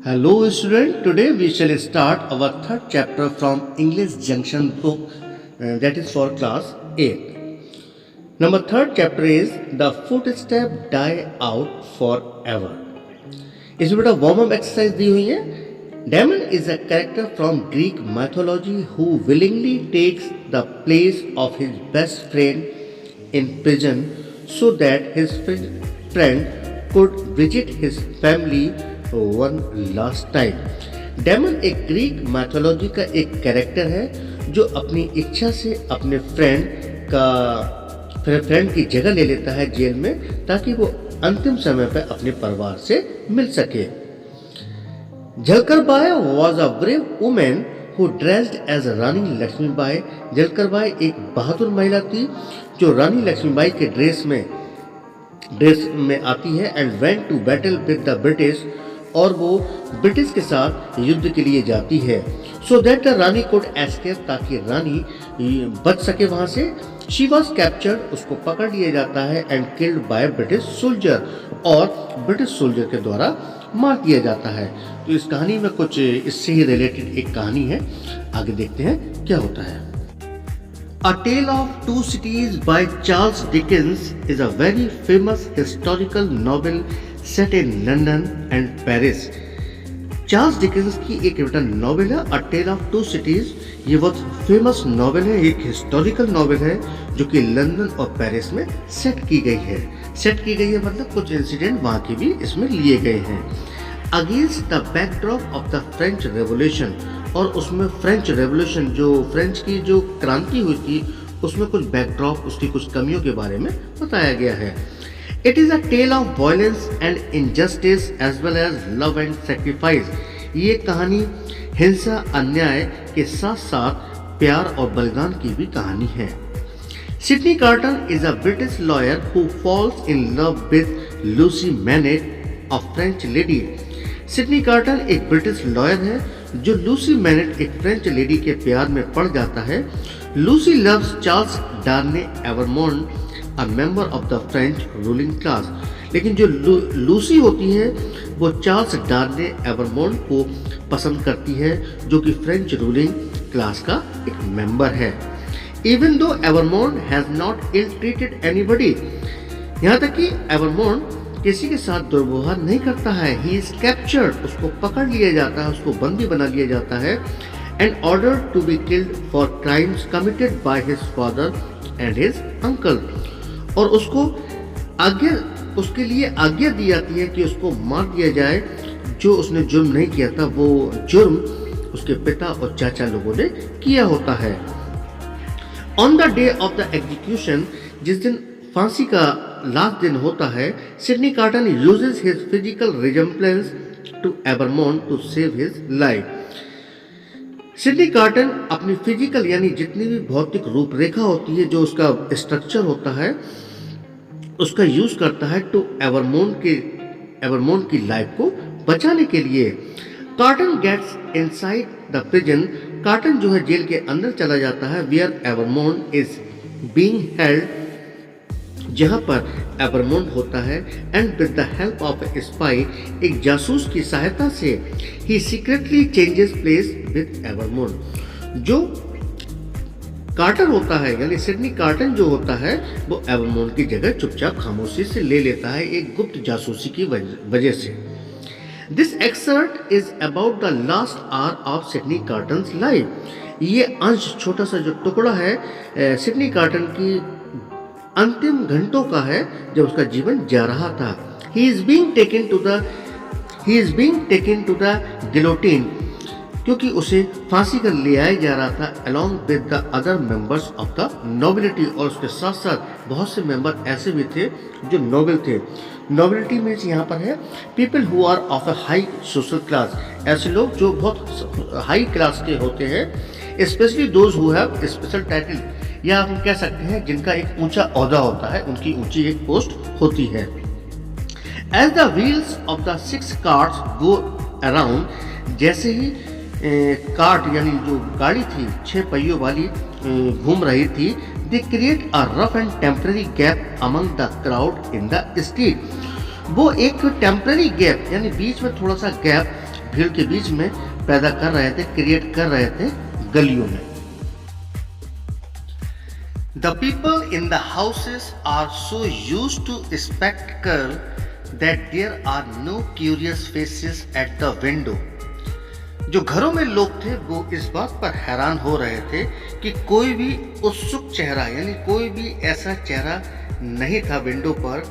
Hello student, today we shall start our third chapter from English Junction book that is for class 8. Number third chapter is The Footstep Die Out Forever. इसमें बेटा warm up exercise दी हुई है. Damon is a character from Greek mythology who willingly takes the place of his best friend in prison so that his friend could visit his family one last time. Damon एक Greek mythology का एक character है जो अपनी इच्छा से अपने friend की जगह ले लेता है जेल में ताकि वो अंतिम समय पर अपने परिवार से मिल सके. Jhalkari was a brave women who dressed as Rani Laxmibai. Jhalkari एक बहादुर महिला थी जो रानी लक्ष्मीबाई के ड्रेस में आती है and went to battle with the British, और वो ब्रिटिश के साथ युद्ध के लिए जाती है. So that the Rani could escape, ताकि रानी बच सके वहां से. शी वॉज कैप्चर्ड, उसको पकड़ लिया जाता है and killed by British soldier, और ब्रिटिश सोल्जर के द्वारा मार दिया जाता है. तो इस कहानी में कुछ इससे ही रिलेटेड एक कहानी है, आगे देखते हैं क्या होता है. A Tale of Two Cities by Charles Dickens is a very famous historical novel set in London and Paris. Charles Dickens की एक रिटन नॉवेल है A Tale of Two Cities. ये बहुत फेमस नॉवेल है, एक हिस्टोरिकल नॉवेल है जो कि लंदन और पेरिस में सेट की गई है. मतलब कुछ इंसिडेंट वहाँ के भी इसमें लिए गए हैं. Against the backdrop of the French revolution, और उसमें फ्रेंच रेवोल्यूशन जो फ्रेंच की जो क्रांति हुई थी उसमें कुछ बैकड्रॉप, उसकी कुछ कमियों के बारे में बताया गया है. It is a tale of violence and injustice as well as love and sacrifice. ये कहानी हिंसा, अन्याय के साथ साथ प्यार और बलिदान की भी कहानी है. Sydney Carton is a British lawyer who falls in love with Lucie Manette, a French lady. Sydney Carton एक ब्रिटिश लॉयर है जो लूसी मैनेट एक फ्रेंच लेडी के प्यार में पड़ जाता है. Lucie loves Charles Darnay Evremonde, a member of the French ruling class. लेकिन जो लूसी होती है वो चार्ल्स डार्ने एवरमोंट को पसंद करती है जो कि फ्रेंच रूलिंग क्लास का एक मेंबर है. Even though Evremonde has not ill treated anybody, यहाँ तक कि एवरमोंट किसी के साथ दुर्व्यवहार नहीं करता है. ही इज कैप्चर्ड, उसको पकड़ लिया जाता है, उसको बंदी बना लिया जाता है and order to be killed for crimes committed by his father and his uncle. और उसके लिए आज्ञा दी जाती है कि उसको मार दिया जाए जो उसने जुर्म नहीं किया था, वो जुर्म उसके पिता और चाचा लोगों ने किया होता है. On the day of the execution, जिस दिन फांसी का लास्ट दिन होता है, Sydney Carton uses his physical resemblance to Evremonde to save his life. Sydney Carton अपनी फिजिकल यानी जितनी भी भौतिक रूपरेखा होती है, जो उसका स्ट्रक्चर होता है, उसका यूज करता है टू एवरमोंट की लाइफ को बचाने के लिए. Carter gets inside the prison, Carter जो है जेल के अंदर चला जाता है. Where Evremonde is being held, जहां पर एवरमोंट होता है. And with the help of a spy, एक जासूस की सहायता से, he secretly changes place with Evremonde. जो कार्टर होता है यानी सिडनी कार्टर जो होता है वो एवरमोंट की जगह चुपचाप खामोशी से ले लेता है एक गुप्त जासूसी की वजह से. This exert is about the last hour of Sydney cottons life. ये अंश, छोटा सा जो टुकड़ा है सिडनी कार्टर की अंतिम घंटों का है जब उसका जीवन जा रहा था. He is being taken to the guillotine, क्योंकि उसे फांसी कर ले आया जा रहा था along with the other members of the nobility. और उसके साथ साथ बहुत से मेंबर ऐसे भी थे जो नोबल थे. नोबिलिटी में यहाँ पर है people who are of a high social class, ऐसे लोग जो बहुत हाई क्लास के होते हैं. Specially those who have special title, या हम कह सकते हैं जिनका एक ऊंचा ओहदा होता है, उनकी ऊंची एक पोस्ट होती है. As the wheels of the 6 carts go around, जैसे ही कार्ट यानी जो गाड़ी थी 6 पहियों वाली घूम रही थी, they create a rough and temporary gap among the crowd in the street. वो एक टेम्पररी गैप यानी बीच में थोड़ा सा गैप भीड़ के बीच में पैदा कर रहे थे, क्रिएट कर रहे थे गलियों में। The people in the houses are so used to spectacle that there are no curious faces at the window. जो घरों में लोग थे वो इस बात पर हैरान हो रहे थे कि कोई भी उत्सुक चेहरा यानी कोई भी ऐसा चेहरा नहीं था विंडो पर।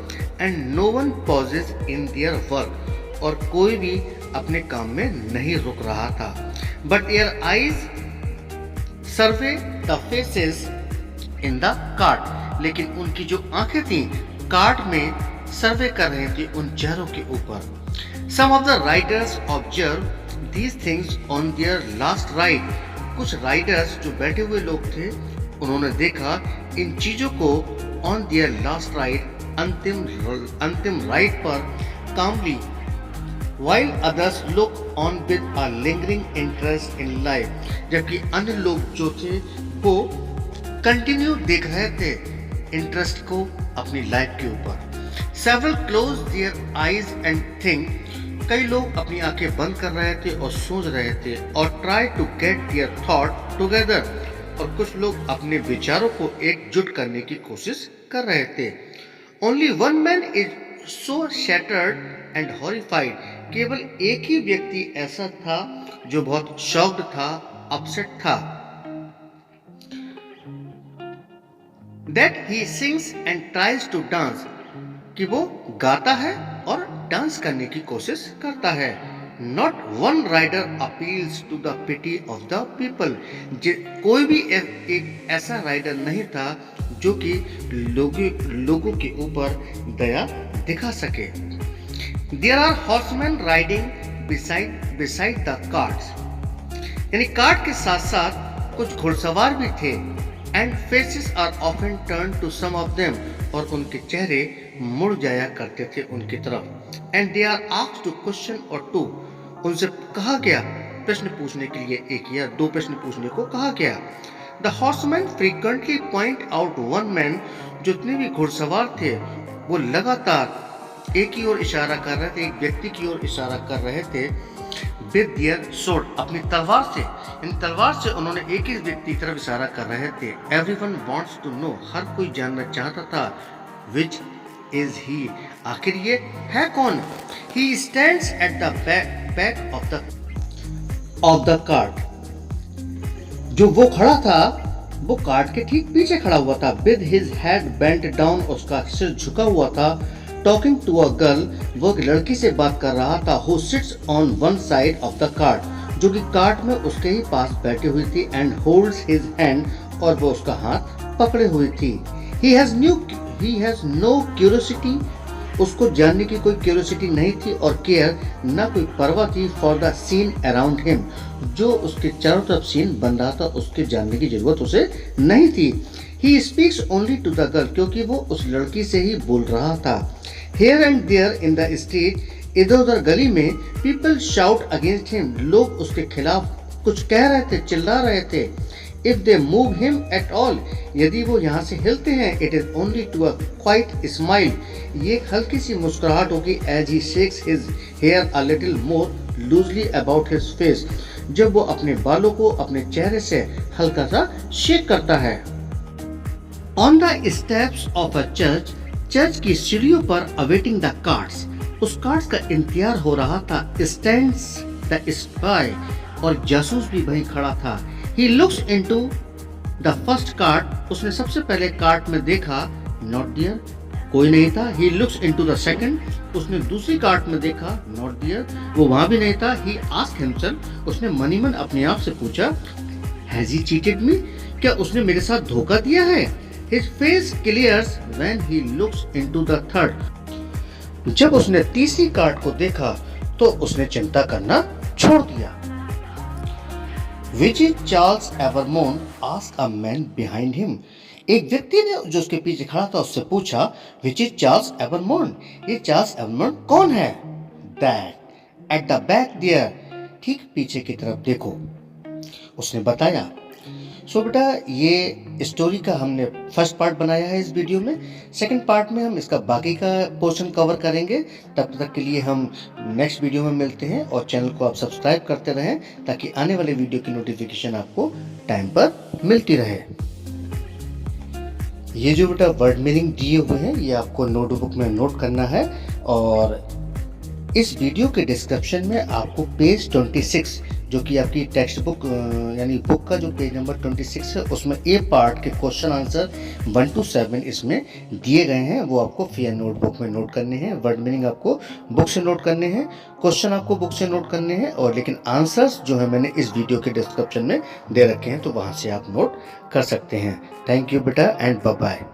And no one pauses in their work, और कोई भी अपने काम में नहीं रुक रहा था। But their eyes survey the faces in the cart, लेकिन उनकी जो आंखें थी कार्ट में सर्वे कर रही थी उन चेहरों के ऊपर। Some of the riders observe these things on their last ride. कुछ राइडर्स जो बैठे हुए लोग थे उन्होंने देखा इन चीजों को ऑन देयर लास्ट राइड, अंतिम राइड पर कामली, while others look on with a lingering interest in life, जबकि अन्य लोग जो थे वो कंटिन्यू देख रहे थे इंटरेस्ट को अपनी लाइफ के ऊपर। Several closed their eyes and think, कई लोग अपनी आंखें बंद कर रहे थे और सोच रहे थे, और try to get their thought together, और कुछ लोग अपने विचारों को एकजुट करने की कोशिश कर रहे थे। Only one man is so shattered and horrified, केवल एक ही व्यक्ति ऐसा था जो बहुत शॉक्ड था, अपसेट था। That he sings and tries to dance, कि वो गाता है और डांस करने की कोशिश करता है। Not one rider appeals to the pity of the people, कोई भी एक ऐसा राइडर नहीं था जो कि लोगों के ऊपर दया दिखा सके। There are horsemen riding beside the carts, यानी कार्ट के साथ साथ कुछ घुड़सवार भी थे। And faces are often turned to some of them, और उनके चेहरे मुड़ जाया करते थे उनकी तरफ। And they are asked to question or two, उनसे कहा गया प्रश्न पूछने के लिए, एक या दो प्रश्न पूछने को कहा गया। The horsemen frequently point out one man, जितने भी घुड़सवार थे वो लगातार एक ही ओर इशारा कर रहे थे, एक व्यक्ति की ओर इशारा कर रहे थे। With their sword, अपनी तलवार से, इन तलवार से उन्होंने एक ही व्यक्ति की तरफ इशारा कर रहे थे। Everyone wants to know, हर कोई जानना चाहता था। Which is he, आखिर ये है कौन? He stands at the back of the cart, जो वो खड़ा था वो कार्ट के ठीक पीछे खड़ा हुआ था। With his head bent down, उसका सिर झुका हुआ था। Talking to a girl, वो एक लड़की से बात कर रहा था। Who sits on one side of the cart, जो कि कार्ट में उसके ही पास बैठी हुई थी। And holds his hand, और वो उसका हाथ पकड़े हुई थी। He has no curiosity, उसको जानने की कोई क्यूरियोसिटी नहीं थी, और केयर, ना कोई परवाह थी। For the scene around him, जो उसके चारों तरफ सीन बन रहा था उसके जानने की जरूरत उसे नहीं थी। He speaks only to the girl, क्योंकि वो उस लड़की से ही बोल रहा था। Here and there in the street, इधर उधर गली में, पीपल शाउट अगेंस्ट हिम, लोग उसके खिलाफ कुछ कह रहे थे, चिल्ला रहे थे। If they move him at all, यदि वो यहाँ से हिलते हैं, it is only to a quiet smile, ये हल्की सी मुस्कुराहट होगी। As he shakes his hair a little more loosely about his face, जब वो अपने बालों को अपने चेहरे से हल्का सा शेक करता है। On the steps of a church, church की सीढ़ियों पर awaiting the carts, उस कार्ट्स का इंतजार हो रहा था। Stands the spy, और जासूस भी वहीं खड़ा था। He looks into the first cart, उसने सबसे पहले कार्ट में देखा। Not there, कोई नहीं था। He looks into the second, उसने दूसरी कार्ट में देखा। Not there, वो वहां भी नहीं था। He asked himself, उसने मनी मन अपने आप से पूछा, Has he cheated me, क्या उसने मेरे साथ धोखा दिया है? His face clears when he looks into the third, जब उसने तीसरी कार्ट को देखा तो उसने चिंता करना छोड़ दिया। Which is Charles Evermore, asked a man behind him. एक व्यक्ति ने जो उसके पीछे खड़ा था उससे पूछा, Which is Charles Evermore, ये चार्ल्स एवरमोर कौन है? That at the back there, ठीक पीछे की तरफ देखो, उसने बताया। सो बेटा ये स्टोरी का हमने फर्स्ट पार्ट बनाया है इस वीडियो में। सेकंड पार्ट में हम इसका बाकी का पोर्शन कवर करेंगे। तब तक के लिए हम नेक्स्ट वीडियो में मिलते हैं और चैनल को आप सब्सक्राइब करते रहें ताकि आने वाले वीडियो की नोटिफिकेशन आपको टाइम पर मिलती रहे। ये जो बेटा वर्ड मीनिंग दिए हुए हैं ये आपको नोटबुक में नोट करना है और इस वीडियो के डिस्क्रिप्शन में आपको पेज 26 जो कि आपकी टेक्स्ट बुक यानी बुक का जो पेज नंबर 26 है उसमें ए पार्ट के क्वेश्चन आंसर 1 to 7 इसमें दिए गए हैं, वो आपको फेयर नोटबुक में नोट करने हैं। वर्ड मीनिंग आपको बुक से नोट करने हैं, क्वेश्चन आपको बुक से नोट करने हैं और लेकिन आंसर्स जो है मैंने इस वीडियो के डिस्क्रिप्शन में दे रखे हैं तो वहाँ से आप नोट कर सकते हैं। थैंक यू बेटा एंड बाय बाय।